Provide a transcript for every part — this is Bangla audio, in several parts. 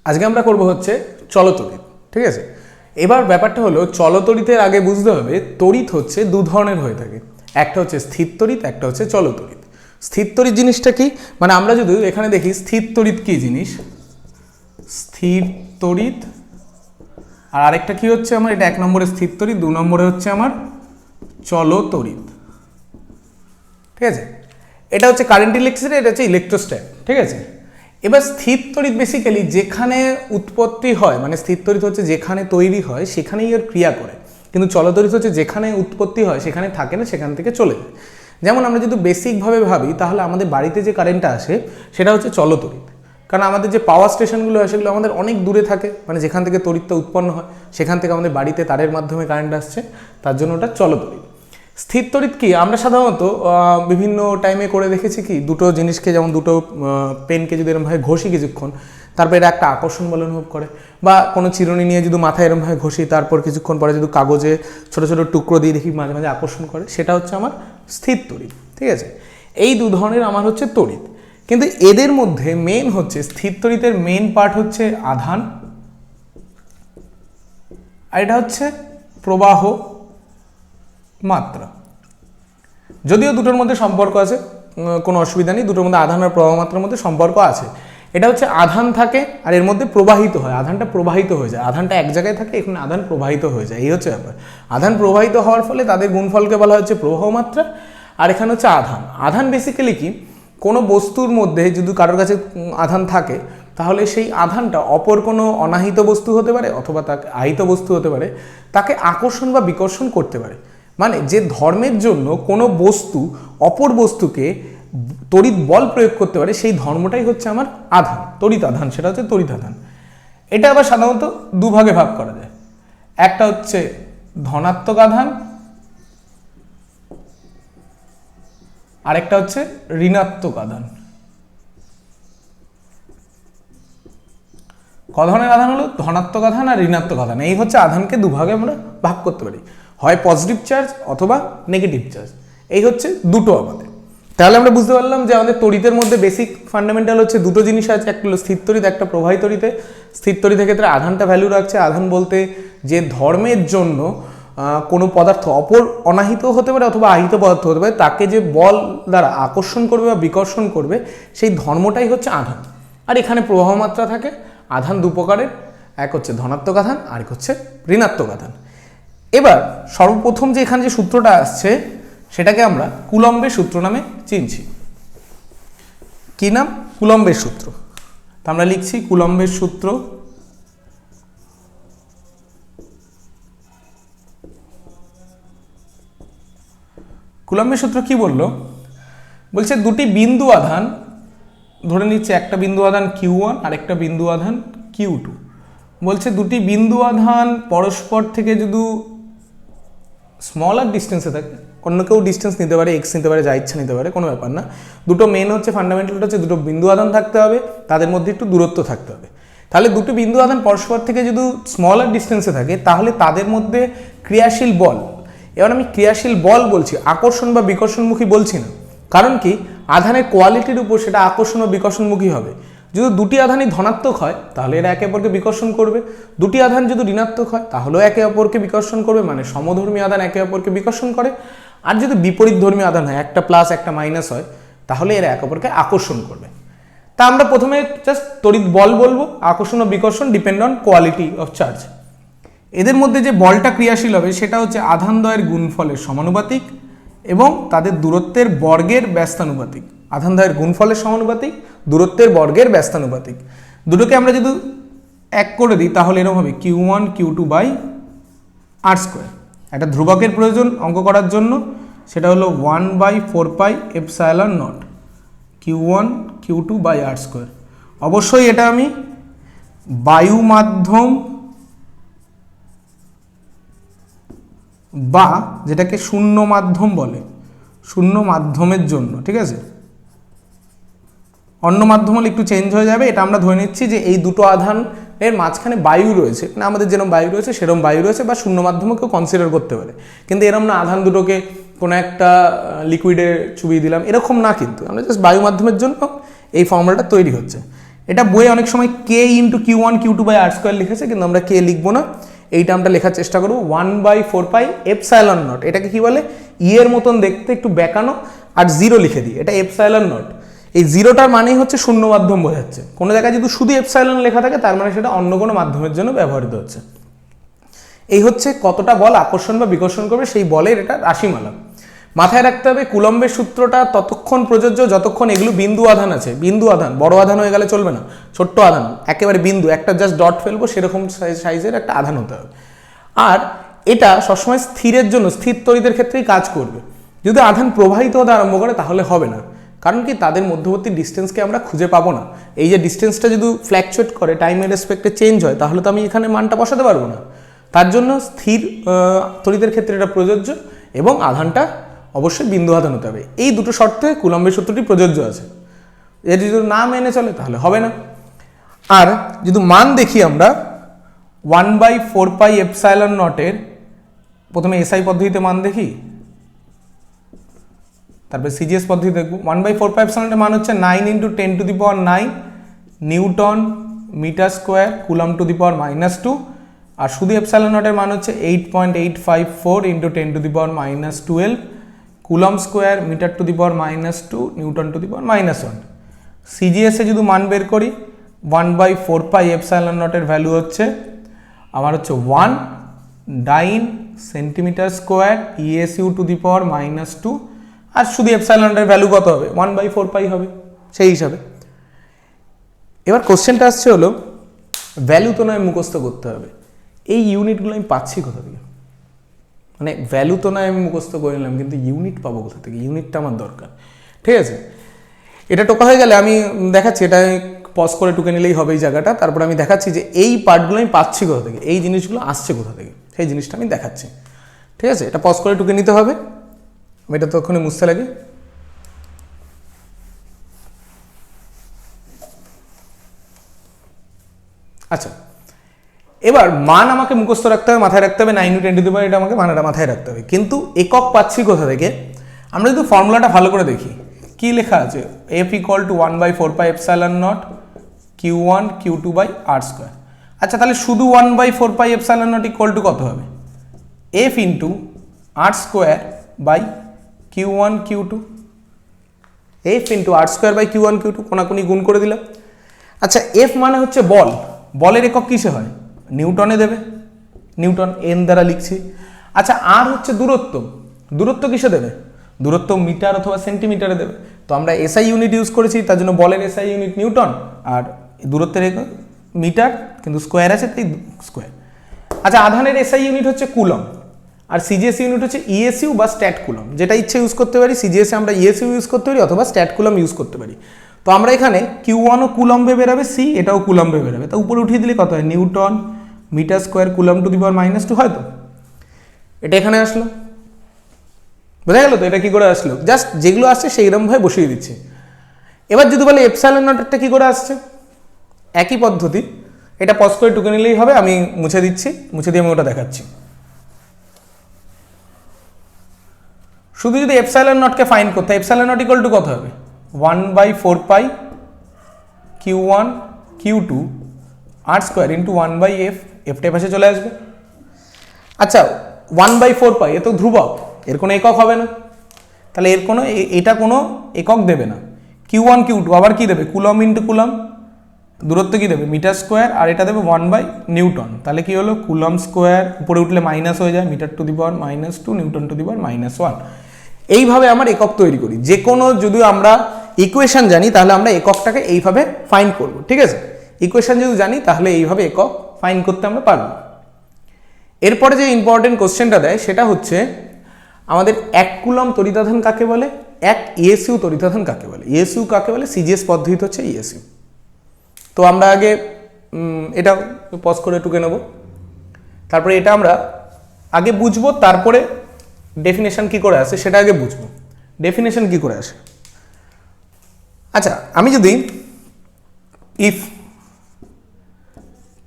আজকে আমরা করব হচ্ছে চলতড়িৎ। ঠিক আছে, এবার ব্যাপারটা হলো চলতড়িতের আগে বুঝতে হবে তড়িৎ হচ্ছে দু ধরনের হয়ে থাকে, একটা হচ্ছে স্থির তড়িৎ, একটা হচ্ছে চলতড়িৎ। স্থির তড়িৎ জিনিসটা কি, মানে আমরা যদি এখানে দেখি স্থির তড়িৎ কি জিনিস, স্থির তড়িৎ আর আরেকটা কি হচ্ছে আমার, এটা 1 নম্বরে স্থির তড়িৎ, 2 নম্বরে হচ্ছে আমার চলতড়িৎ। ঠিক আছে, এটা হচ্ছে কারেন্ট ইলেকট্রিসিটি, এটা হচ্ছে ইলেকট্রোস্ট্যাট। ঠিক আছে, এবার স্থির তড়িৎ বেসিক্যালি যেখানে উৎপত্তি হয়, মানে স্থির তড়িৎ হচ্ছে যেখানে তৈরি হয় সেখানেই এর ক্রিয়া করে, কিন্তু চলতড়িৎ হচ্ছে যেখানে উৎপত্তি হয় সেখানে থাকে না, সেখান থেকে চলে যায়। যেমন আমরা যদি বেসিকভাবে ভাবি তাহলে আমাদের বাড়িতে যে কারেন্টটা আসে সেটা হচ্ছে চলতড়িৎ, কারণ আমাদের যে পাওয়ার স্টেশনগুলো হয় সেগুলো আমাদের অনেক দূরে থাকে, মানে যেখান থেকে তড়িৎটা উৎপন্ন হয় সেখান থেকে আমাদের বাড়িতে তারের মাধ্যমে কারেন্ট আসছে, তার জন্য ওটা চলতড়িৎ। স্থির তড়িৎ কি, আমরা সাধারণত বিভিন্ন টাইমে করে দেখেছি কি, দুটো জিনিসকে যেমন দুটো পেনকে যদি এরকমভাবে ঘষি কিছুক্ষণ, তারপর এটা একটা আকর্ষণ বল অনুভব করে, বা কোনো চিরুনি নিয়ে যদি মাথায় এরকমভাবে ঘষি তারপর কিছুক্ষণ পরে যদি কাগজে ছোটো ছোটো টুকরো দিয়ে দেখি মাঝে মাঝে আকর্ষণ করে, সেটা হচ্ছে আমার স্থির তড়িৎ। ঠিক আছে, এই দু ধরনের আমার হচ্ছে তড়িৎ, কিন্তু এদের মধ্যে মেন হচ্ছে স্থির তড়িতের মেন পার্ট হচ্ছে আধান, আর এটা হচ্ছে প্রবাহ মাত্রা। যদিও দুটোর মধ্যে সম্পর্ক আছে, কোনো অসুবিধা নেই, দুটোর মধ্যে আধান আর প্রবাহ মাত্রার মধ্যে সম্পর্ক আছে। এটা হচ্ছে আধান থাকে আর এর মধ্যে প্রবাহিত হয়, আধানটা প্রবাহিত হয়ে যায়, আধানটা এক জায়গায় থাকে, এখানে আধান প্রবাহিত হয়ে যায়, এই হচ্ছে ব্যাপার। আধান প্রবাহিত হওয়ার ফলে তাদের গুণফলকে বলা হচ্ছে প্রবাহ মাত্রা, আর এখানে হচ্ছে আধান। আধান বেসিক্যালি কি, কোনো বস্তুর মধ্যে যদি কারোর কাছে আধান থাকে তাহলে সেই আধানটা অপর কোনো অনাহিত বস্তু হতে পারে অথবা তাকে আহিত বস্তু হতে পারে, তাকে আকর্ষণ বা বিকর্ষণ করতে পারে। মানে যে ধর্মের জন্য কোনো বস্তু অপর বস্তুকে তড়িৎ বল প্রয়োগ করতে পারে সেই ধর্মটাই হচ্ছে আমার আধান, তড়িৎ আধান, সেটা হচ্ছে তড়িৎ আধান। এটা আবার সাধারণত দুভাগে ভাগ করা যায়, একটা হচ্ছে ধনাত্মক আধান, আরেকটা হচ্ছে ঋণাত্মক আধান। ক ধরনের আধান হলো ধনাত্মক আধান আর ঋণাত্মক আধান, এই হচ্ছে আধানকে দুভাগে আমরা ভাগ করতে পারি, হয় পজিটিভ চার্জ অথবা নেগেটিভ চার্জ, এই হচ্ছে দুটো আমাদের। তাহলে আমরা বুঝতে পারলাম যে আমাদের তড়িতের মধ্যে বেসিক ফান্ডামেন্টাল হচ্ছে দুটো জিনিস আছে, একটা হলো স্থির তড়িৎ, একটা প্রবাহী তড়িতে। স্থির তড়িতের ক্ষেত্রে আধানটা ভ্যালু রাখছে, আধান বলতে যে ধর্মের জন্য কোনো পদার্থ অপর অনাহিত হতে পারে অথবা আহিত পদার্থ হতে পারে, তাকে যে বল দ্বারা আকর্ষণ করবে বা বিকর্ষণ করবে সেই ধর্মটাই হচ্ছে আধান। আর এখানে প্রবাহ মাত্রা থাকে। আধান দু প্রকারের, এক হচ্ছে ধনাত্মক আধান, আরেক হচ্ছে ঋণাত্মক আধান। এবার সর্বপ্রথম যে এখানে যে সূত্রটা আসছে সেটাকে আমরা কুলম্বের সূত্র নামে চিনছি। কি নাম? কুলম্বের সূত্র। তা আমরা লিখছি কুলম্বের সূত্র। কুলম্বের সূত্র কি বললো, বলছে দুটি বিন্দু আধান, ধরে নিচ্ছে একটা বিন্দু আধান Q1 আর একটা বিন্দু আধান Q2, বলছে দুটি বিন্দু আধান পরস্পর থেকে যদি স্মলার ডিস্টেন্সে থাকে, অন্য কেউ ডিস্টেন্স নিতে পারে, এক্স নিতে পারে, যা ইচ্ছা নিতে পারে, কোনো ব্যাপার না। দুটো মেন হচ্ছে ফান্ডামেন্টালটা হচ্ছে দুটো বিন্দু আধান থাকতে হবে, তাদের মধ্যে একটু দূরত্ব থাকতে হবে। তাহলে দুটো বিন্দু আধান পরস্পর থেকে যদি স্মলার ডিস্টেন্সে থাকে তাহলে তাদের মধ্যে ক্রিয়াশীল বল, এবার আমি ক্রিয়াশীল বল বলছি, আকর্ষণ বা বিকর্ষণমুখী বলছি না, কারণ কি আধানের কোয়ালিটির উপর সেটা আকর্ষণ বা বিকর্ষণমুখী হবে। যদি দুটি আধানই ধনাত্মক হয় তাহলে এরা একে অপরকে বিকর্ষণ করবে, দুটি আধান যদি ঋণাত্মক হয় তাহলেও একে অপরকে বিকর্ষণ করবে, মানে সমধর্মী আধান একে অপরকে বিকর্ষণ করে। আর যদি বিপরীত ধর্মী আধান হয়, একটা প্লাস একটা মাইনাস হয়, তাহলে এরা একে অপরকে আকর্ষণ করবে। তা আমরা প্রথমে জাস্ট তড়িৎ বল বলবো, আকর্ষণ ও বিকর্ষণ depend on quality of charge. এদের মধ্যে যে বলটা ক্রিয়াশীল হবে সেটা হচ্ছে আধানদ্বয়ের গুণফলের সমানুপাতিক এবং তাদের দূরত্বের বর্গের ব্যস্তানুপাতিক। আধানদ্বয়ের গুণফলের সমানুপাতিক, দূরত্বের বর্গের ব্যস্তানুপাতিক। দুটোকে আমরা যদি এক করে দিই তাহলে এরকম হবে Q1 Q2 বাই r²। একটা ধ্রুবকের প্রয়োজন অঙ্ক করার জন্য, সেটা হলো 1/4πε0 Q1 Q2 বাই r²। অবশ্যই এটা আমি বায়ু মাধ্যম বা যেটাকে শূন্য মাধ্যম বলে, শূন্য মাধ্যমের জন্য, ঠিক আছে, অন্য মাধ্যম হলে একটু চেঞ্জ হয়ে যাবে। এটা আমরা ধরে নিচ্ছি যে এই দুটো আধানের মাঝখানে বায়ু রয়েছে, না আমাদের যেরকম বায়ু রয়েছে সেরকম বায়ু রয়েছে, বা শূন্য মাধ্যমকেও কনসিডার করতে পারে, কিন্তু এরকম না আধান দুটোকে কোনো একটা লিকুইডে চুবিয়ে দিলাম এরকম না, কিন্তু আমরা জাস্ট বায়ু মাধ্যমের জন্য এই ফর্মুলাটা তৈরি হচ্ছে। এটা বইয়ে অনেক সময় k into q one q two by r square লিখেছে, কিন্তু আমরা কে লিখবো না, এই টার্মটা লেখার চেষ্টা করবো 1/4 এপসাইলন নট। এটাকে কি বলে, এর মতন দেখতে, একটু বেঁকানো, আর জিরো লিখে দিই, এটা এপসাইলন নট। এই জিরোটার মানেই হচ্ছে শূন্য মাধ্যম বোঝাচ্ছে। কোনো জায়গায় যদি শুধু এপসাইলন লেখা থাকে তার মানে সেটা অন্য কোনো মাধ্যমের জন্য ব্যবহৃত হচ্ছে। এই হচ্ছে কতটা বল আকর্ষণ বা বিকর্ষণ করবে সেই বলের এটা রাশিমালা। মাথায় রাখতে হবে কুলম্বের সূত্রটা ততক্ষণ প্রযোজ্য যতক্ষণ এগুলো বিন্দু আধান আছে। বিন্দু আধান, বড় আধান হয়ে গেলে চলবে না, ছোট্ট আধান, একেবারে বিন্দু, একটা জাস্ট ডট ফেলবো সেরকম সাইজের একটা আধান হতে হবে। আর এটা সবসময় স্থিরের জন্য, স্থির তড়িতের ক্ষেত্রেই কাজ করবে। যদি আধান প্রবাহিত হতে আরম্ভ করে তাহলে হবে না, কারণ কি তাদের মধ্যবর্তী ডিস্টেন্সকে আমরা খুঁজে পাবো না। এই যে ডিস্টেন্সটা যদি ফ্ল্যাকচুয়েট করে, টাইমের রেসপেক্টে চেঞ্জ হয়, তাহলে তো আমি এখানে মানটা বসাতে পারবো না। তার জন্য স্থির তড়িতের ক্ষেত্রে এটা প্রযোজ্য, এবং আধানটা অবশ্যই বিন্দু আধান হতে হবে। এই দুটো শর্তে কুলম্বের সূত্রটি প্রযোজ্য আছে। এর যদি না মেনে চলে তাহলে হবে না। আর যদি মান দেখি আমরা 1/4 এপসাইলন নটের, প্রথমে এসআই পদ্ধতিতে মান দেখি, তারপরে সিজিএস পদ্ধতি দেখব। 1/4 এপসাইলন নটের মান হচ্ছে 9 × 10⁹ newton metre square coulomb to the power -2, আর শুধু এপসাইলন নটের মান হচ্ছে 8.854 × 10⁻12 coulomb square metre to the power -2 newton to the power -1। সিজিএসে যদি মান বের করি 1/4 এপসাইলন নটের ভ্যালু হচ্ছে আমার হচ্ছে 1 9 centimetre square ESU to the power -2, আর শুধু এপসাইলন নটের ভ্যালু কত হবে, 1/4 হবে সেই হিসাবে। এবার কোশ্চেনটা আসছে হলো ভ্যালু তো নয় মুখস্থ করতে হবে, এই ইউনিটগুলো আমি পাচ্ছি কোথা থেকে? মানে ভ্যালু তো নয় আমি মুখস্থ করে নিলাম, কিন্তু ইউনিট পাবো কোথা থেকে? ইউনিটটা আমার দরকার, ঠিক আছে? এটা টোকা হয়ে গেলে আমি দেখাচ্ছি, এটা পজ করে টুকে নিলেই হবে এই জায়গাটা। তারপর আমি দেখাচ্ছি যে এই পার্টগুলো আমি পাচ্ছি কোথা থেকে, এই জিনিসগুলো আসছে কোথা থেকে, সেই জিনিসটা আমি দেখাচ্ছি, ঠিক আছে? এটা পজ করে টুকে নিতে হবে, আমি এটা তখনই মুছতে লাগে। আচ্ছা, এবার মান আমাকে মুখস্থ রাখতে হবে, মাথায় রাখতে হবে, 9 × 10⁻, এটা আমাকে মানটা মাথায় রাখতে হবে। কিন্তু একক পাচ্ছি কোথা থেকে? আমরা যদি ফর্মুলাটা ভালো করে দেখি, কি লেখা আছে, F = 1/4 epsilon not Q1 Q2/r square. আচ্ছা, তাহলে শুধু 1/4 এপসাইলন নট = কত হবে? F × r square by Q1 Q2, F × r square by Q1 Q2, কোনাকুনি গুণ করে দিলাম। আচ্ছা, F মানে হচ্ছে বল, বলের একক কিসে হয়? নিউটনে দেবে, নিউটন n দ্বারা লিখছি। আচ্ছা, আর হচ্ছে দূরত্ব, দূরত্ব কিসে দেবে? দূরত্ব মিটার অথবা সেন্টিমিটারে দেবে। তো আমরা এসআই ইউনিট ইউজ করেছি, তার জন্য বলের এসআই ইউনিট নিউটন, আর দূরত্বের মিটার, কিন্তু স্কোয়ার আছে তাই স্কোয়ার। আচ্ছা, আধানের এসআই ইউনিট হচ্ছে কুলম, আর সিজিএস ইউনিট হচ্ছে ইএসইউ বা স্ট্যাট কুলম, যেটা ইচ্ছে ইউজ করতে পারি। সিজিএসে আমরা ইএসইউ ইউজ করতে পারি অথবা স্ট্যাট কুলম ইউজ করতে পারি। তো আমরা এখানে Q1ও কুলম্বে বেরোবে, সি এটাও কুলম্বে বেরোবে, তো উপরে উঠিয়ে দিলে কত হয়? Newton metre square coulomb to the power -2, হয়তো এটা এখানে আসলো, বোঝা গেল তো এটা কি করে আসলো? জাস্ট যেগুলো আসছে সেইরকমভাবে বসিয়ে দিচ্ছে। এবার যদি বলে এপসাইলন নটটা কি করে আসছে, একই পদ্ধতি, এটা পজ করে টুকে নিলেই হবে। আমি মুছে দিচ্ছি, মুছে দিয়ে আমি ওটা দেখাচ্ছি। শুধু যদি এপসাইলন নটকে ফাইন্ড করতে, এপসাইলন নট = কত হবে? 1/4 Q1 Q2 r square × 1/f, এফটা পাশে চলে আসবে। আচ্ছা, 1/4 এ তো ধ্রুবক, এর কোনো একক হবে না, তাহলে এর কোনো, এটা কোনো একক দেবে না। Q1 Q2 আবার কি দেবে? কুলম × কুলম, দূরত্ব কি দেবে? মিটার স্কোয়ার, আর এটা দেবে 1/নিউটন। তাহলে কি হলো? কুলম স্কোয়ার, উপরে উঠলে মাইনাস হয়ে যায়, metre to the power -2 newton to the power -1। এইভাবে আমার একক তৈরি করি। যে কোনো যদি আমরা ইকুয়েশন জানি তাহলে আমরা এককটাকে এইভাবে ফাইন্ড করব, ঠিক আছে? ইকুয়েশন যদি জানি তাহলে এইভাবে একক ফাইন্ড করতে আমরা পারবো। এরপরে যে ইম্পর্টেন্ট কোশ্চেনটা দেয় সেটা হচ্ছে আমাদের 1 কুলম তড়িতাধান কাকে বলে, 1 ইএসইউ তড়িতাধান কাকে বলে। ইএসইউ কাকে বলে? সিজিএস পদ্ধতি হচ্ছে ইএসইউ। তো আমরা আগে এটা পজ করে টুকে নেব, তারপরে এটা আমরা আগে বুঝবো, তারপরে ডেফিনেশন কি করে আসে সেটা আগে বুঝবো। ডেফিনেশন কি করে আসে? আচ্ছা, আমি যদি if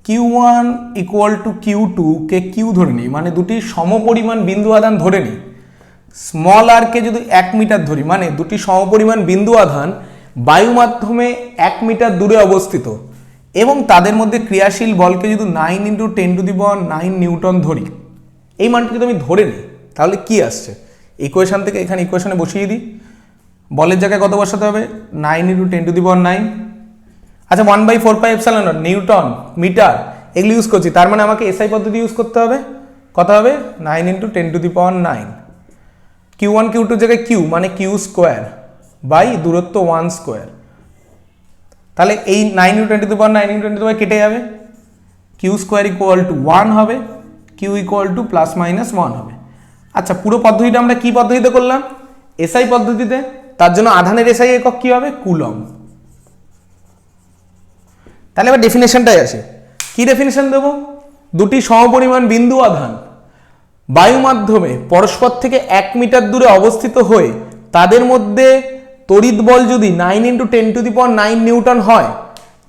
Q1 = Q2 K Q ধরে নিই, মানে দুটি সমপরিমাণ বিন্দু আধান ধরে নিই, স্মল আর কে যদি 1 মিটার ধরি, মানে দুটি সমপরিমাণ বিন্দু আধান বায়ু মাধ্যমে 1 মিটার দূরে অবস্থিত এবং তাদের মধ্যে ক্রিয়াশীল বলকে যদি 9 × 10⁹ নিউটন ধরি, এই মানটা যদি আমি ধরে নিই তাহলে কি আসছে, ইকুয়েশন থেকে এখানে ইকুয়েশনে বসিয়ে দিই। বলের জায়গায় কত বসাতে হবে, 9 × 10⁹। আচ্ছা 1/4πε0 নিউটন মিটার এগুলো ইউজ করছি, তার মানে আমাকে এসআই পদ্ধতি ইউজ করতে হবে। কত হবে, 9 × 10⁹। Q1 Q2 জায়গায় Q মানে Q স্কোয়ার বাই দূরত্ব 1 স্কোয়ার। তাহলে এই 9 × 10⁹ কেটে যাবে, Q স্কোয়ার = 1 হবে, Q ±1 হবে। আচ্ছা পুরো পদ্ধতিটা আমরা কি পদ্ধতিতে করলাম, এসআই পদ্ধতিতে। তার জন্য আধানের এসআই একক কি হবে, কুলম্ব। তাহলে এবার ডেফিনেশনটাই আসে, কি ডেফিনেশন দেব, দুটি সমপরিমাণ বিন্দু আধান বায়ু মাধ্যমে পরস্পর থেকে 1 মিটার দূরে অবস্থিত হয়ে তাদের মধ্যে তড়িৎ বল যদি 9 × 10⁹ নিউটন হয়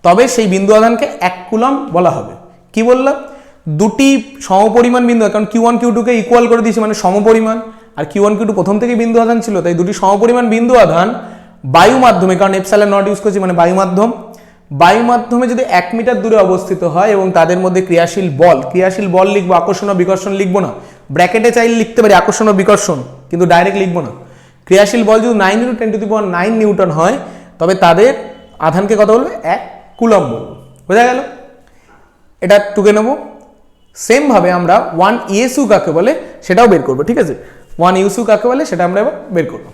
তবে সেই বিন্দু আধানকে 1 কুলম্ব বলা হবে। কি বললাম, দুটি সমপরিমাণ বিন্দু, কারণ Q1 Q2 কে ইকুয়াল করে দিয়েছি মানে সমপরিমাণ, আর Q1 Q2 প্রথম থেকে বিন্দু আধান ছিল, তাই দুটি সমপরিমাণ বিন্দু আধান বায়ু মাধ্যমে, কারণ এপসাইলন নট ইউজ করছি মানে বায়ু মাধ্যমে যদি 1 মিটার দূরে অবস্থিত হয় এবং তাদের মধ্যে ক্রিয়াশীল বল লিখবো, আকর্ষণ ও বিকর্ষণ লিখবো না, ব্র্যাকেটে চাইলে লিখতে পারি আকর্ষণ ও বিকর্ষণ, কিন্তু ডাইরেক্ট লিখবো না। ক্রিয়াশীল বল যদি 9 × 10⁹ নিউটন হয় তবে তাদের আধানকে কত বলবে, 1 কুলম্ব বলবো। বোঝা গেল, এটা টুকে নেবো। সেম ভাবে আমরা 1 ইএসইউ কাকে বলে সেটাও বের করবো, ঠিক আছে। 1 ইউসিউ কাকে বলে সেটা আমরা এবার বের করবো।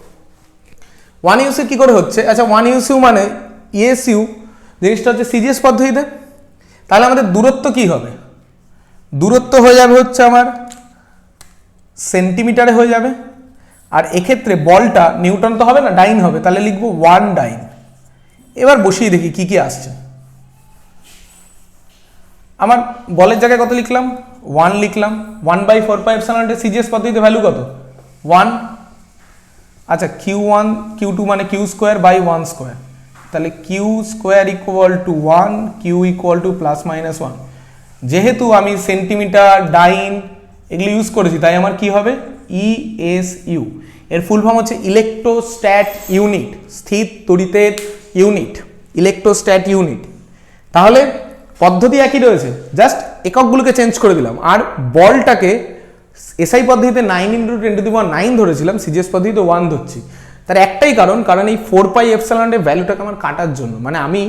1 ইউসিউ কি করে হচ্ছে, আচ্ছা 1 ইউসিউ মানে ইএসইউ জিনিসটা হচ্ছে সিজিএস পদ্ধতিতে। তাহলে আমাদের দূরত্ব কি হবে, দূরত্ব হয়ে যাবে হচ্ছে আমার সেন্টিমিটারে হয়ে যাবে, আর এক্ষেত্রে বলটা নিউটন তো হবে না, ডাইন হবে, তাহলে লিখবো 1 ডাইন। এবার বসিয়ে দেখি কি কি আসছে। আমার বলের জায়গায় কত লিখলাম, 1 লিখলাম, 1/4πε0 সিজিএস পদ্ধতিতে ভ্যালু কত, 1। আচ্ছা Q1 Q2 মানে Q স্কোয়ার বাই 1 স্কোয়ার, তাহলে Q স্কোয়ার = 1, Q ±1। যেহেতু আমি সেন্টিমিটার ডাইন এগুলো ইউজ করেছি তাই আমার কি হবে, ইএসইউ। এর ফুল ফর্ম হচ্ছে ইলেকট্রোস্ট্যাট ইউনিট, স্থির তড়িতের ইউনিট, ইলেকট্রোস্ট্যাট ইউনিট। তাহলে পদ্ধতি একই রয়েছে, জাস্ট এককগুলোকে চেঞ্জ করে দিলাম। আর বলটাকে এসআই পদ্ধতিতে 9 × 10⁹ ধরেছিলাম, সিজিএস পদ্ধতিতে 1 ধরছি। তার একটাই কারণ এই 4πε এর ভ্যালুটাকে আমার কাটার জন্য, মানে আমি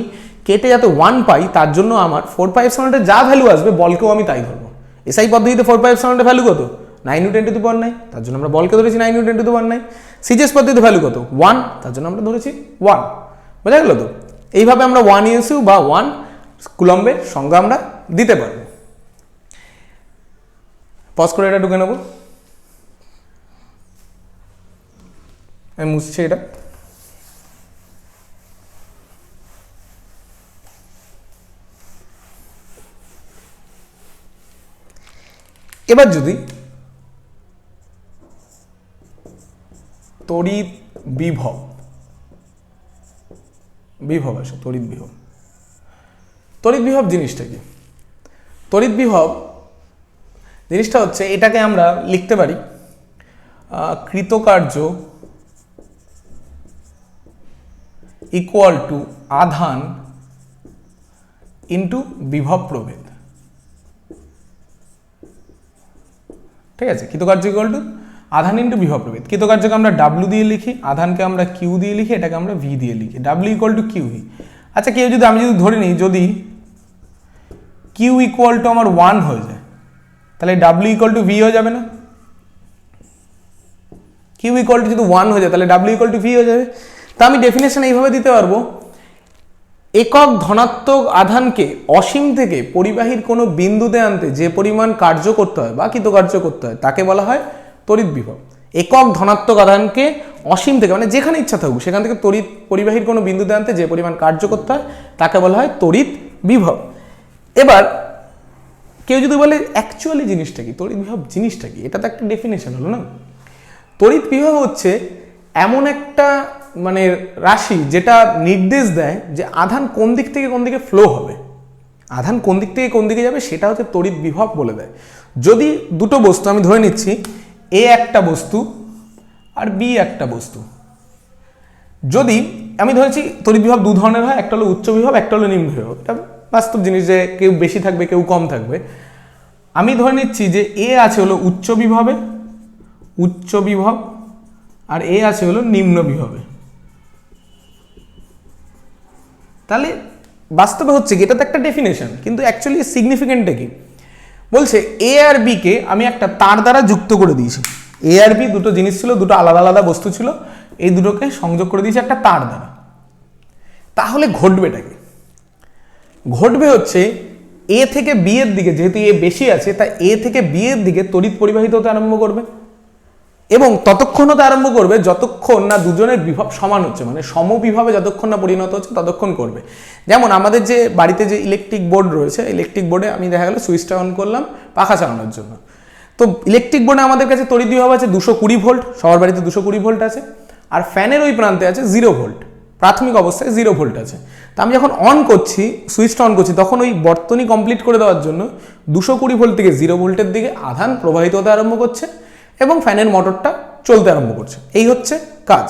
কেটে যাতে 1 পাই তার জন্য আমার 4πε এর যা ভ্যালু আসবে বলকেও আমি তাই ধরবো। এসআই পদ্ধতিতে 4πε এর ভ্যালু কত, 9 × 10⁹, তার জন্য আমরা বলকে ধরেছি 9 × 10⁹। সিজিএস পদ্ধতিতে ভ্যালু কত, 1, তার জন্য আমরা ধরেছি 1। বোঝা গেল তো, এইভাবে আমরা 1 ইউসিউ বা 1 কুলম্বের সংজ্ঞা আমরা দিতে পারবো। পজ করে এটা ঢুকে নেব, আমি মুছছি এটা। এবার যদি তড়িৎ বিভব আসে, তড়িৎ বিভব জিনিসটা কি, তড়িৎ বিভব জিনিসটা হচ্ছে, এটাকে আমরা লিখতে পারি কৃতকার্য = আধান ইন্টু বিভব প্রভেদ। ঠিক আছে, কৃতকার্য = আধান ইন্টু বিভব প্রভেদ। কৃতকার্যকে আমরা W দিয়ে লিখি, আধানকে আমরা Q দিয়ে লিখি, এটাকে আমরা V দিয়ে লিখি, W = QV। আচ্ছা আমি যদি ধরে নিই যদি Q = আমার 1 হয়ে যায় তাহলে W = V হয়ে যাবে না, Q = যদি 1 হয়ে যায় তাহলে W = V হয়ে যাবে। তা আমি ডেফিনেশন এইভাবে দিতে পারবো, একক ধনাত্মক আধানকে অসীম থেকে পরিবাহীর কোনো বিন্দুতে আনতে যে পরিমাণ কার্য করতে হয় বা কৃতকার্য করতে হয় তাকে বলা হয় তড়িৎ বিভব। একক ধনাত্মক আধানকে অসীম থেকে মানে যেখানে ইচ্ছা থাকুক সেখান থেকে তড়িৎ পরিবাহীর কোনো বিন্দুতে আনতে যে পরিমাণ কার্য করতে হয় তাকে বলা হয় তড়িৎ বিভব। এবার কেউ যদি বলে অ্যাকচুয়ালি জিনিসটা কি, তড়িৎ বিভব জিনিসটা কি, এটা তো একটা ডেফিনেশন হলো না। তড়িৎ বিভব হচ্ছে এমন একটা মানে রাশি যেটা নির্দেশ দেয় যে আধান কোন দিক থেকে কোন দিকে ফ্লো হবে, আধান কোন দিক থেকে কোন দিকে যাবে সেটা হচ্ছে তড়িৎ বিভব বলে দেয়। যদি দুটো বস্তু আমি ধরে নিচ্ছি, এ একটা বস্তু আর বি একটা বস্তু, যদি আমি ধরেছি তড়িৎ বিভব দু ধরনের হয়, একটা হলো উচ্চ বিভব, একটা হলো নিম্ন বিভব। এটা বাস্তব জিনিস যে কেউ বেশি থাকবে কেউ কম থাকবে। আমি ধরে নিচ্ছি যে এ আছে হলো উচ্চ বিভব আর এ আছে হলো নিম্ন বিভবে। তাহলে বাস্তবে হচ্ছে কি, এটা তো একটা ডেফিনেশন, কিন্তু অ্যাকচুয়ালি সিগনিফিকেন্টটা কি বলছে, এ আর বি কে আমি একটা তার দ্বারা যুক্ত করে দিয়েছি। এ আর বি দুটো জিনিস ছিল, দুটো আলাদা আলাদা বস্তু ছিল, এই দুটোকে সংযোগ করে দিয়েছি একটা তার দ্বারা। তাহলে ঘটবেটা কি? ঘটবে হচ্ছে এ থেকে বি এর দিকে, যেহেতু এ বেশি আছে তাই এ থেকে বি এর দিকে তড়িৎ পরিবাহিত হতে আরম্ভ করবে, এবং ততক্ষণ হতে আরম্ভ করবে যতক্ষণ না দুজনের বিভব সমান হচ্ছে, মানে সমবিভবে যতক্ষণ না পরিণত হচ্ছে ততক্ষণ করবে। যেমন আমাদের যে বাড়িতে যে ইলেকট্রিক বোর্ড রয়েছে, ইলেকট্রিক বোর্ডে আমি দেখা গেল সুইচটা অন করলাম পাখা চালানোর জন্য, তো ইলেকট্রিক বোর্ডে আমাদের কাছে তড়িৎ বিভব আছে 220 ভোল্ট, সবার বাড়িতে 220 ভোল্ট আছে, আর ফ্যানের ওই প্রান্তে আছে 0 ভোল্ট, প্রাথমিক অবস্থায় 0 ভোল্ট আছে। তা আমি যখন অন করছি, সুইচটা অন করছি, তখন ওই বর্তনী কমপ্লিট করে দেওয়ার জন্য 220 ভোল্ট থেকে 0 ভোল্টের দিকে আধান প্রবাহিত হতে আরম্ভ করছে এবং ফ্যানের মোটরটা চলতে আরম্ভ করছে। এই হচ্ছে কাজ,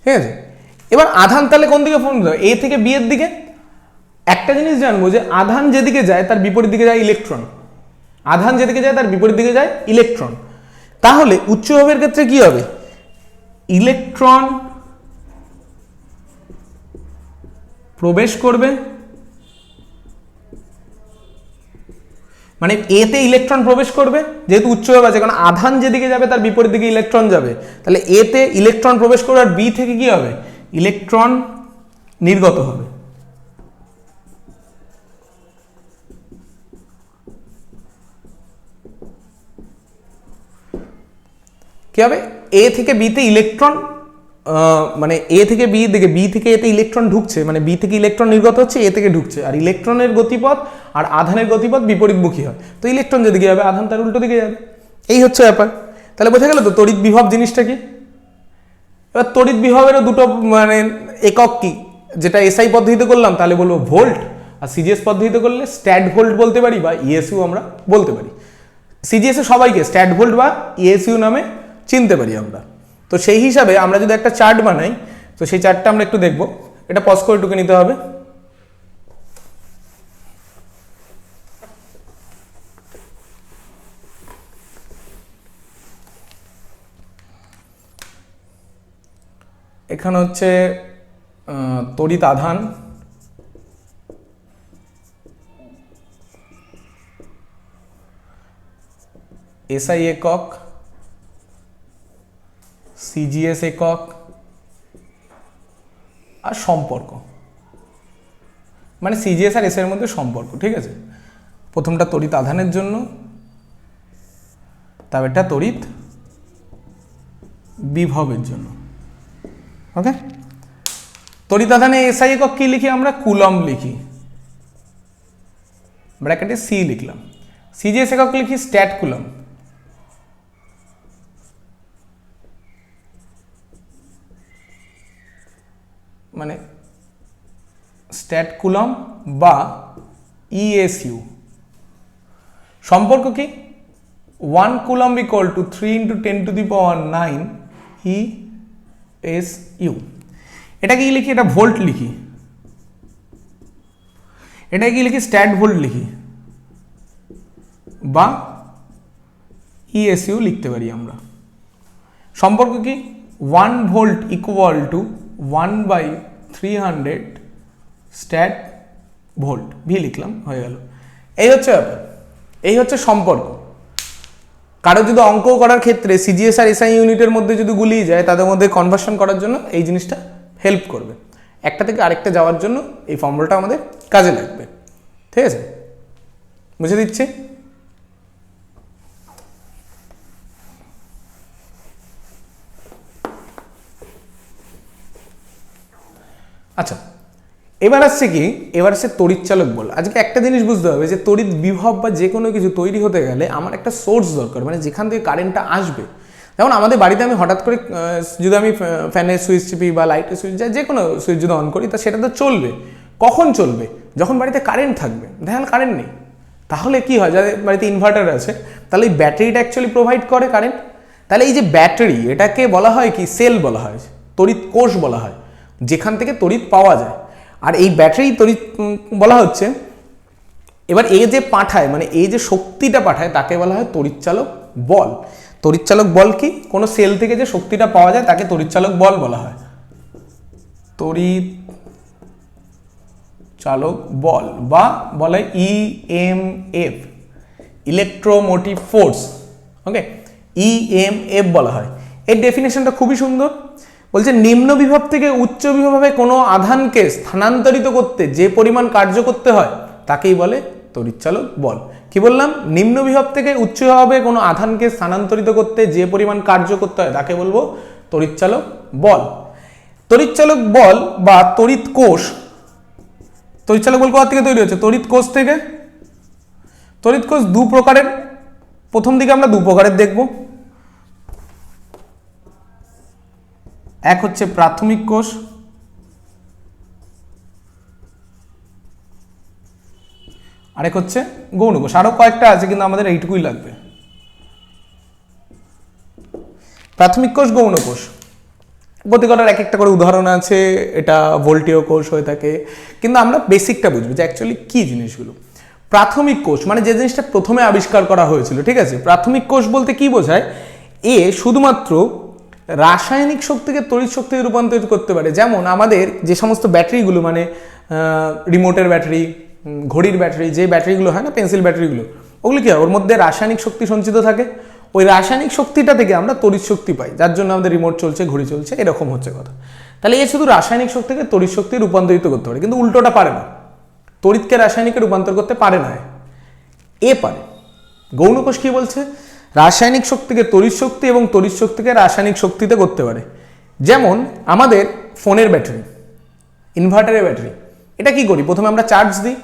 ঠিক আছে। এবার আধান তাহলে কোন দিকে ফোন দেয়? এ থেকে বি এর দিকে। একটা জিনিস জানবো যে আধান যেদিকে যায় তার বিপরীত দিকে যায় ইলেকট্রন, আধান যেদিকে যায় তার বিপরীত দিকে যায় ইলেকট্রন। তাহলে উচ্চ বিভবের ক্ষেত্রে কি হবে? ইলেকট্রন প্রবেশ করবে, মানে এতে ইলেকট্রন প্রবেশ করবে, যেহেতু উচ্চ বিভব আছে, কারণ আধান যেদিকে যাবে তার বিপরীত দিকে ইলেকট্রন যাবে, তাহলে এতে ইলেকট্রন প্রবেশ করবে, আর বি থেকে কি হবে? ইলেকট্রন নির্গত হবে। কি হবে? এ থেকে বিতে ইলেকট্রন, মানে এ থেকে বি দিকে, বি থেকে এতে ইলেকট্রন ঢুকছে, মানে বি থেকে ইলেকট্রন নির্গত হচ্ছে, এ থেকে ঢুকছে, আর ইলেকট্রনের গতিপথ আর আধানের গতিপথ বিপরীতমুখী হয়, তো ইলেকট্রন যেদিকে যাবে আধান তার উল্টো দিকে যাবে। এই হচ্ছে ব্যাপার। তাহলে বোঝা গেল তো তড়িৎ বিভব জিনিসটা কি। এবার তড়িৎ বিভবেরও দুটো মানে একক কি, যেটা এসআই পদ্ধতিতে করলাম তাহলে বলবো ভোল্ট, আর সিজিএস পদ্ধতিতে করলে স্ট্যাট ভোল্ট বলতে পারি, বা ইএসইউ আমরা বলতে পারি। সিজিএস এ সবাইকে স্ট্যাট ভোল্ট বা ইএসইউ নামে চিনতে পারি আমরা। তো সেই হিসাবে আমরা যদি একটা চার্ট বানাই, তো সেই চার্টটা আমরা একটু দেখব। এটা পজ করে টুকে নিতে হবে। এখানে হচ্ছে তড়িৎ আধান, এসআই একক, সিজিএস একক, আর সম্পর্ক, মানে সিজিএস আর এস এর মধ্যে সম্পর্ক, ঠিক আছে। প্রথমটা তড়িৎ আধানের জন্য, তারপরটা তড়িৎ বিভবের জন্য। ওকে, তড়িৎ আধানে এসআই একক কি লিখি আমরা? কুলম্ব লিখি, ব্র্যাকেটে সি লিখলাম। সিজিএস একক লিখি স্ট্যাট কুলম্ব, মানে স্ট্যাট কুলম্ব বা ইএসইউ। সম্পর্ক কি? 1 কুলম্ব ইকুয়াল টু 3 × 10⁹ ইএসইউ। এটা কি লিখি? এটা ভোল্ট লিখি। এটা কি লিখি? স্ট্যাট ভোল্ট লিখি, বা ইএসইউ লিখতে পারি আমরা। সম্পর্ক কি? 1 volt equal to 1/300 stat volt, V লিখলাম, হয়ে গেল। এই হচ্ছে ব্যাপার, এই হচ্ছে সম্পর্ক। কারো যদি অঙ্ক করার ক্ষেত্রে সিজিএস আর এসআই ইউনিটের মধ্যে যদি গুলিয়ে যায়, তাদের মধ্যে কনভার্সন করার জন্য এই জিনিসটা হেল্প করবে। একটা থেকে আরেকটা যাওয়ার জন্য এই ফর্মুলাটা আমাদের কাজে লাগবে, ঠিক আছে? বুঝে দিচ্ছি। আচ্ছা, এবার আসছে কি, এবার আসছে তড়িৎচালক বল। আজকে একটা জিনিস বুঝতে হবে যে তড়িৎ বিভব বা যে কোনো কিছু তৈরি হতে গেলে আমার একটা সোর্স দরকার, মানে যেখান থেকে কারেন্টটা আসবে। যেমন আমাদের বাড়িতে আমি হঠাৎ করে যদি আমি ফ্যানের সুইচ টিপি বা লাইটের সুইচ, যে কোনো সুইচ যদি অন করি, তা সেটা তো চলবে। কখন চলবে? যখন বাড়িতে কারেন্ট থাকবে। দেখা গেল কারেন্ট নেই, তাহলে কি হয়? যাদের বাড়িতে ইনভার্টার আছে, তাহলে এই ব্যাটারিটা অ্যাকচুয়ালি প্রোভাইড করে কারেন্ট। তাহলে এই যে ব্যাটারি, এটাকে বলা হয় কি? সেল বলা হয়, তড়িৎ কোষ বলা হয়। যেখান থেকে তড়িৎ পাওয়া যায়। আর এই ব্যাটারি তড়িৎ বলা হচ্ছে। এবার এই যে পাঠায়, মানে এই যে শক্তিটা পাঠায় তাকে বলা হয় তড়িৎচালক বল। তড়িৎচালক বল কি? কোনো সেল থেকে যে শক্তিটা পাওয়া যায় তাকে তড়িৎচালক বল বলা হয়। তড়িৎ চালক বল বা বলে ইএমএফ, ইলেকট্রোমোটিভ ফোর্স। ওকে, ইএমএফ বলা হয়। এর ডেফিনেশনটা খুবই সুন্দর। বলছে নিম্ন বিভব থেকে উচ্চ বিভবে কোনো আধানকে স্থানান্তরিত করতে যে পরিমাণ কার্য করতে হয় তাকেই বলে তড়িৎচালক বল। কি বললাম? নিম্ন বিভব থেকে উচ্চ বিভবে কোনো আধানকে স্থানান্তরিত করতে যে পরিমাণ কার্য করতে হয় তাকে বলবো তড়িৎচালক বল। তড়িৎচালক বল বা তড়িৎ কোষ, তড়িৎচালক বল কোথা থেকে তৈরি হচ্ছে? তড়িৎ কোষ থেকে। তড়িৎ কোষ দু প্রকারের, প্রথম দিকে আমরা দু প্রকারের দেখব। এক হচ্ছে প্রাথমিক কোষ, আরেক হচ্ছে গৌণ কোষ। আরো কয়েকটা আছে কিন্তু আমাদের এইটুকুই লাগবে। প্রাথমিক কোষ, গৌণ কোষ, প্রতিকটার এক একটা করে উদাহরণ আছে। এটা ভোল্টীয় কোষ হয়ে থাকে, কিন্তু আমরা বেসিকটা বুঝবো যে অ্যাকচুয়ালি কি জিনিসগুলো। প্রাথমিক কোষ মানে যে জিনিসটা প্রথমে আবিষ্কার করা হয়েছিল, ঠিক আছে? প্রাথমিক কোষ বলতে কি বোঝায়? এ শুধুমাত্র রাসায়নিক শক্তিকে তড়িৎ শক্তিতে রূপান্তরিত করতে পারে। যেমন আমাদের যে সমস্ত ব্যাটারিগুলো, মানে রিমোটের ব্যাটারি, ঘড়ির ব্যাটারি, যে ব্যাটারিগুলো হয় না, পেন্সিল ব্যাটারিগুলো, ওগুলো কি হয়? ওর মধ্যে রাসায়নিক শক্তি সঞ্চিত থাকে। ওই রাসায়নিক শক্তিটা থেকে আমরা তড়িৎ শক্তি পাই, যার জন্য আমাদের রিমোট চলছে, ঘড়ি চলছে, এরকম হচ্ছে কথা। তাহলে এ শুধু রাসায়নিক শক্তিকে তড়িৎ শক্তি রূপান্তরিত করতে পারে, কিন্তু উল্টোটা পারে না। তড়িৎকে রাসায়নিকে রূপান্তর করতে পারে না, এ পারে। গৌণ কোষ কি বলছে? রাসায়নিক শক্তিকে তড়িৎ শক্তি এবং তড়িৎ শক্তিকে রাসায়নিক শক্তিতে করতে পারে। যেমন আমাদের ফোনের ব্যাটারি, ইনভার্টারের ব্যাটারি, এটা কি করি? প্রথমে আমরা চার্জ দিই,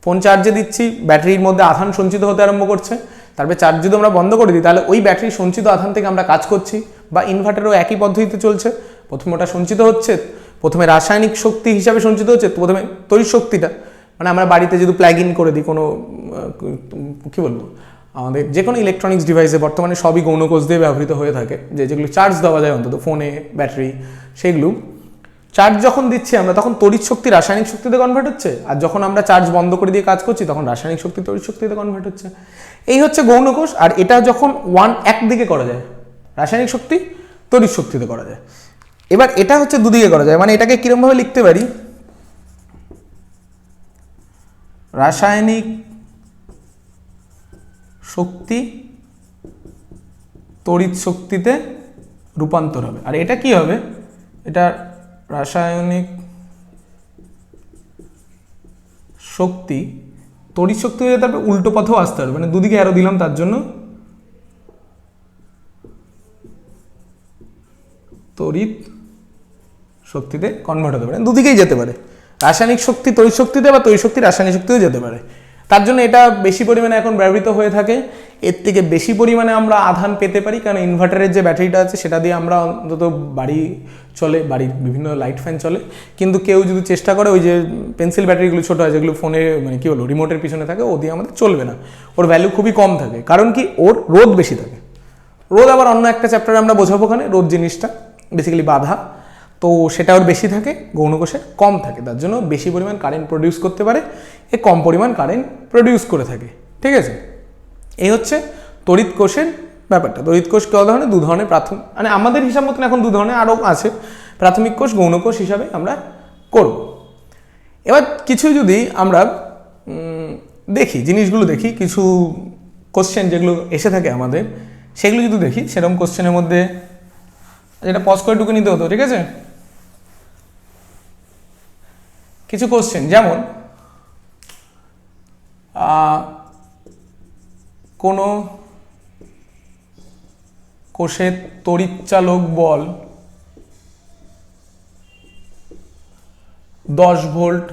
ফোন চার্জে দিচ্ছি, ব্যাটারির মধ্যে আধান সঞ্চিত হতে আরম্ভ করছে। তারপরে চার্জ যদি আমরা বন্ধ করে দিই তাহলে ওই ব্যাটারি সঞ্চিত আধান থেকে আমরা কাজ করছি। বা ইনভার্টারও একই পদ্ধতিতে চলছে। প্রথমে ওটা সঞ্চিত হচ্ছে, প্রথমে রাসায়নিক শক্তি হিসাবে সঞ্চিত হচ্ছে, প্রথমে তড়িৎ শক্তিটা, মানে আমরা বাড়িতে যদি প্লাগ ইন করে দিই কোনো, কি বলবো, আমাদের যে কোনো ইলেকট্রনিক্স ডিভাইসে বর্তমানে সবই গৌণ কোষ দিয়ে ব্যবহৃত হয়ে থাকে, যেগুলো চার্জ দেওয়া যায় অন্তত ফোনে, ব্যাটারি, সেগুলো চার্জ যখন দিচ্ছি আমরা তখন তড়িৎ শক্তি রাসায়নিক শক্তিতে কনভার্ট হচ্ছে। আর যখন আমরা চার্জ বন্ধ করে দিয়ে কাজ করছি তখন রাসায়নিক শক্তি তড়িৎ শক্তিতে কনভার্ট হচ্ছে। এই হচ্ছে গৌণ কোষ। আর এটা যখন একদিকে করা যায়, রাসায়নিক শক্তি তড়িৎ শক্তিতে করা যায়। এবার এটা হচ্ছে দুদিকে করা যায়, মানে এটাকে কিরকমভাবে লিখতে পারি? রাসায়নিক শক্তি তড়িৎ শক্তিতে রূপান্তর হবে। আর এটা কি হবে? এটা রাসায়নিক শক্তি তড়িৎ শক্তি হয়ে যাবে, উল্টো পথেও আসতে হবে, মানে দুদিকে অ্যারো দিলাম তার জন্য। তড়িৎ শক্তিতে কনভার্ট হতে পারে, দুদিকেই যেতে পারে। রাসায়নিক শক্তি তড়িৎ শক্তিতে বা তড়িৎ শক্তি রাসায়নিক শক্তিতেও যেতে পারে। তার জন্য এটা বেশি পরিমাণে এখন ব্যবহৃত হয়ে থাকে। এর থেকে বেশি পরিমাণে আমরা আধান পেতে পারি, কারণ ইনভার্টারের যে ব্যাটারিটা আছে সেটা দিয়ে আমরা অন্তত বাড়ি চলে, বাড়ির বিভিন্ন লাইট ফ্যান চলে। কিন্তু কেউ যদি চেষ্টা করে ওই যে পেন্সিল ব্যাটারিগুলো ছোটো হয়, যেগুলো ফোনে মানে কি বলবো রিমোটের পিছনে থাকে, ও দিয়ে আমাদের চলবে না। ওর ভ্যালু খুবই কম থাকে, কারণ কি? ওর রোধ বেশি থাকে। রোধ আবার অন্য একটা চ্যাপ্টারে আমরা বোঝাবো, ওখানে রোধ জিনিসটা বেসিক্যালি বাধা, তো সেটা ওর বেশি থাকে, গৌণ কোষের কম থাকে। তার জন্য বেশি পরিমাণ কারেন্ট প্রডিউস করতে পারে, এ কম পরিমাণ কারেন্ট প্রডিউস করে থাকে। ঠিক আছে, এই হচ্ছে তড়িৎ কোষের ব্যাপারটা। তড়িৎ কোষ কত ধরনের? দু ধরনের, প্রাথমিক, মানে আমাদের হিসাব মতন এখন দু ধরনের, আরও আছে। প্রাথমিক কোষ, গৌণ কোষ হিসাবে আমরা করব। এবার কিছু যদি আমরা দেখি, জিনিসগুলো দেখি, কিছু কোশ্চেন যেগুলো এসে থাকে আমাদের, সেগুলো যদি দেখি, সেরকম কোশ্চেনের মধ্যে যেটা পজ করে ঢুকে নিতে হতো, ঠিক আছে? কিছু কোশ্চেন যেমন কোনো কোষের তড়িৎচালক বল 10 ভোল্ট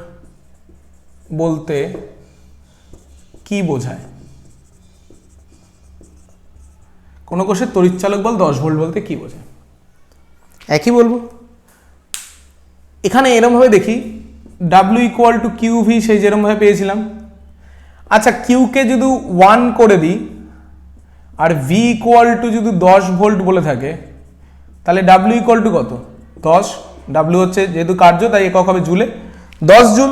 বলতে কি বোঝায়? কোনো কোষের তড়িৎচালক বল 10 ভোল্ট বলতে কি বোঝায়? একই বলবো। এখানে এরমভাবে দেখি, W = QV, সেই যেরমভাবে পেয়েছিলাম। আচ্ছা, কিউকে যদি 1 করে দিই আর V = যদি 10 ভোল্ট বলে থাকে, তাহলে W = কত? 10। ডাব্লিউ হচ্ছে যেহেতু কার্য তাই একক হবে জুলে, 10 জুল।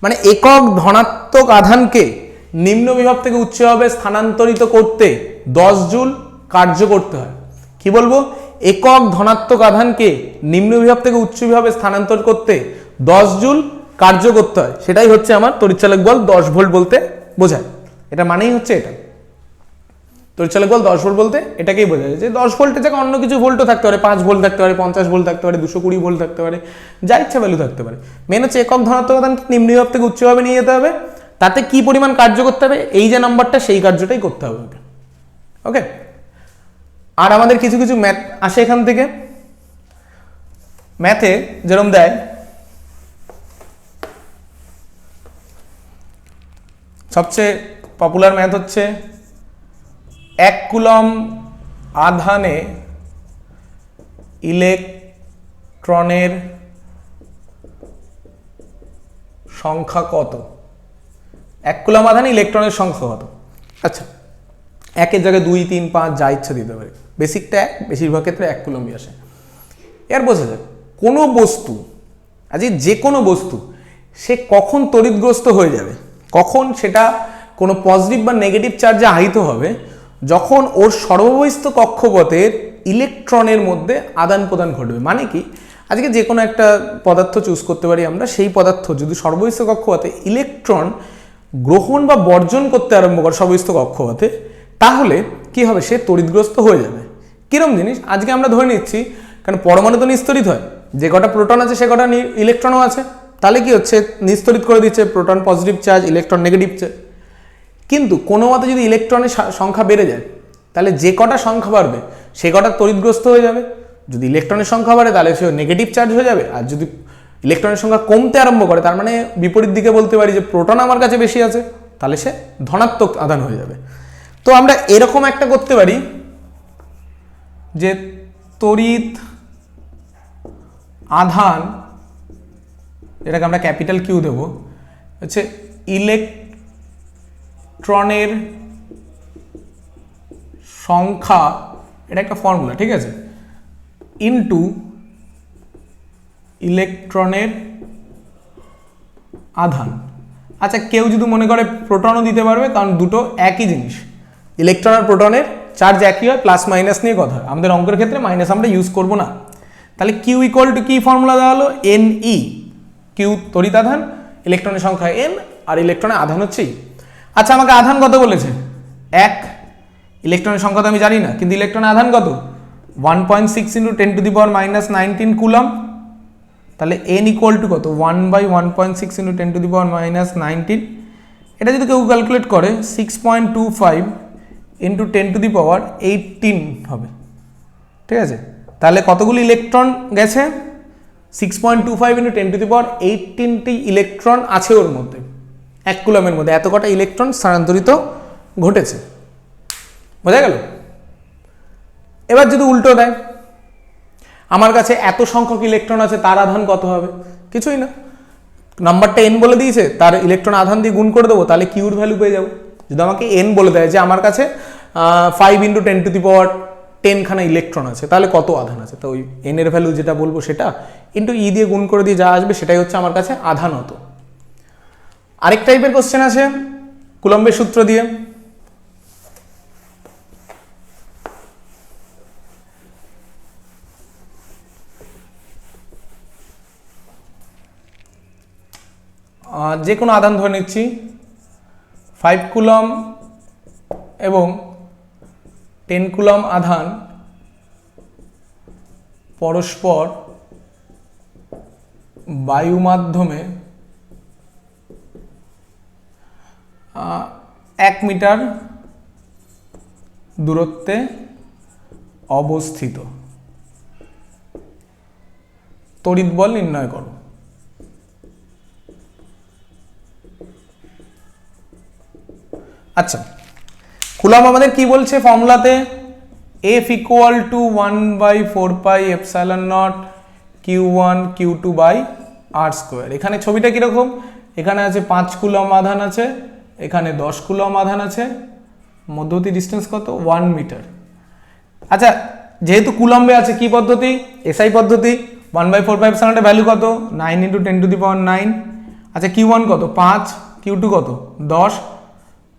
মানে একক ধনাত্মক আধানকে নিম্ন বিভব থেকে উচ্চ বিভবে স্থানান্তরিত করতে 10 জুল কার্য করতে হয়। কি বলবো? একক ধনাত্মক আধানকে নিম্ন বিভব থেকে উচ্চ বিভবে স্থানান্তর করতে 10 জুল কার্য করতে হয়। সেটাই হচ্ছে আমার তড়িৎচালক বল 10 ভোল্ট বলতে বোঝায়। এটা মানেই হচ্ছে এটা, তড়িৎচালক বল 10 ভোল্ট বলতে এটাকেই বোঝায় যে 10 ভোল্টের জায়গায় অন্য কিছু ভোল্টও থাকতে পারে, 5 ভোল্ট থাকতে পারে, 50 ভোল্ট থাকতে পারে, 220 ভোল্ট থাকতে পারে, যা ইচ্ছা ভ্যালু থাকতে পারে। মেন হচ্ছে একক ধনাত্মক আধানকে নিম্ন বিভব থেকে উচ্চ বিভবে নিয়ে যেতে হবে, তাতে কি পরিমাণ কার্য করতে হবে, এই যে নাম্বারটা সেই কার্যটাই করতে হবে। ওকে, আর আমাদের কিছু কিছু ম্যাথ আসে এখান থেকে। ম্যাথে যেরকম দেয়, সবচেয়ে পপুলার ম্যাথ হচ্ছে 1 কুলম আধানে ইলেকট্রনের সংখ্যা কত? 1 কুলম আধানে ইলেকট্রনের সংখ্যা কত? আচ্ছা, একের জায়গায় 2, 3, 5 যা ইচ্ছা দিতে পারে, বেসিকটা 1, বেশিরভাগ ক্ষেত্রে 1 কুলমই আসে। এর বোঝা যায় কোনো বস্তু, আজকে যে কোনো বস্তু সে কখন তড়িৎগ্রস্ত হয়ে যাবে, কখন সেটা কোনো পজিটিভ বা নেগেটিভ চার্জে আহিত হবে, যখন ওর সর্ববহিস্থ কক্ষপথের ইলেকট্রনের মধ্যে আদান প্রদান ঘটবে। মানে কি, আজকে যে কোনো একটা পদার্থ চুজ করতে পারি আমরা, সেই পদার্থ যদি সর্ববহিস্থ কক্ষপথে ইলেকট্রন গ্রহণ বা বর্জন করতে আরম্ভ করে সর্ববহিস্থ কক্ষপথে, তাহলে কি হবে, সে তড়িৎগ্রস্ত হয়ে যাবে। কিরম জিনিস, আজকে আমরা ধরে নিচ্ছি, কারণ পরমাণু তো নিস্তরিত হয়, যে কটা প্রোটন আছে সে কটা ইলেকট্রনও আছে, তাহলে কি হচ্ছে, নিস্তরিত করে দিচ্ছে, proton positive charge, electron negative charge. কিন্তু কোনো মতে যদি ইলেকট্রনের সংখ্যা বেড়ে যায়, তাহলে যে কটা সংখ্যা বাড়বে সে কটা তড়িৎগ্রস্ত হয়ে যাবে। যদি ইলেকট্রনের সংখ্যা বাড়ে তাহলে সে নেগেটিভ চার্জ হয়ে যাবে, আর যদি ইলেকট্রনের সংখ্যা কমতে আরম্ভ করে, তার মানে বিপরীত দিকে বলতে পারি যে প্রোটন আমার কাছে বেশি আছে, তাহলে সে ধনাত্মক আধান হয়ে যাবে। তো আমরা এরকম একটা করতে পারি যে তড়িৎ আধান, যেটাকে আমরা ক্যাপিটাল কিউ দেব, হচ্ছে ইলেকট্রনের সংখ্যা, এটা একটা ফর্মুলা, ঠিক আছে, ইনটু ইলেকট্রনের আধান। আচ্ছা, কেউ যদি মনে করে প্রোটনও দিতে পারবে, কারণ দুটো একই জিনিস, ইলেকট্রন আর প্রোটনের চার্জ একই হয়, প্লাস মাইনাস নিয়ে কথা হয়, আমাদের অঙ্কের ক্ষেত্রে মাইনাস আমরা ইউজ করব না। তাহলে কিউ ইকুয়াল টু কি ফর্মুলা দেওয়া হলো, এন ই, কিউ তড়িৎ আধান, ইলেকট্রনের সংখ্যা এন, আর ইলেকট্রনের আধান হচ্ছে ই। আচ্ছা, আমাকে আধান কত বলেছে, 1, ইলেকট্রনের সংখ্যা তো আমি জানি না, কিন্তু ইলেকট্রনের আধান কত, 1.6 × 10⁻⁻19 কুলম। তাহলে এন ইকুয়াল টু কত, 1/1.6 × 10⁻⁻19। এটা যদি কেউ ক্যালকুলেট করে 6.25 × 10⁻18 হবে, ঠিক আছে। তাহলে কতগুলি ইলেকট্রন গেছে, 6.25 × 10⁻18টি ইলেকট্রন আছে ওর মধ্যে, 1 কুলমের মধ্যে এত কটা ইলেকট্রন স্থানান্তরিত ঘটেছে। বোঝা গেল? এবার যদি উল্টো দেয়, আমার কাছে এত সংখ্যক ইলেকট্রন আছে, তার আধান কত হবে, কিছুই না, নাম্বারটা এন বলে দিয়েছে, তার ইলেকট্রন আধান দিয়ে গুণ করে দেবো, তাহলে কিউর ভ্যালু পেয়ে যাবো। যদি আমাকে এন বলে দেয় যে আমার কাছে 5 × 10⁻10 খানা ইলেকট্রন আছে, তাহলে কত আধান আছে, তো ওই এন এর ভ্যালু যেটা বলবো সেটা ইন্টু ই দিয়ে গুণ করে দিয়ে যা আসবে সেটাই হচ্ছে আমার কাছে আধান হতো। আরেক টাইপের কোশ্চেন আছে কুলম্বের সূত্র দিয়ে, যে কোনো আধান ধরে নিচ্ছি, 5 কুলম এবং 10 কুলম আধান পরস্পর বায়ু মাধ্যমে 1 মিটার দূরত্বে অবস্থিত, তড়িৎ বল নির্ণয় করো। আচ্ছা, কুলম আমাদের কি বলছে ফর্মুলাতে, F equal to 1/4πε0 Q1 Q2/r²। এখানে ছবিটা কিরকম, এখানে আছে 5 কুলম আধান আছে, এখানে 10 কুলম আধান আছে, মধ্যবর্তী ডিস্টেন্স কত, 1 মিটার। আচ্ছা, যেহেতু কুলম্বে আছে কি পদ্ধতি, এসআই পদ্ধতি, 1/4 সাউন্ডের ভ্যালু কত 9 × 10⁹ আচ্ছা Q1 কত 5, Q2 কত 10,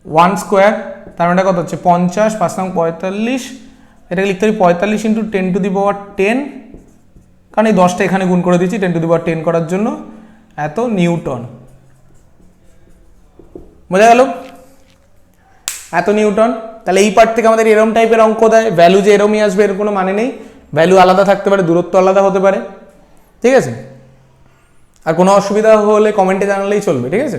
1 স্কোয়ার তার মানে কত হচ্ছে 50, 5 নং 45, এটাকে লিখতে হবে 45 × 10⁻10, কারণ এই 10টা এখানে গুণ করে দিচ্ছি 10⁻10 করার জন্য, এত নিউটন। বোঝা গেল? এত নিউটন। তাহলে এই পার্ট থেকে আমাদের এরম টাইপের অঙ্ক দেয়, ভ্যালু যে এরমই আসবে এর কোনো মানে নেই, ভ্যালু আলাদা থাকতে পারে, দূরত্ব আলাদা হতে পারে, ঠিক আছে? আর কোনো অসুবিধা হলে কমেন্টে জানালেই চলবে, ঠিক আছে?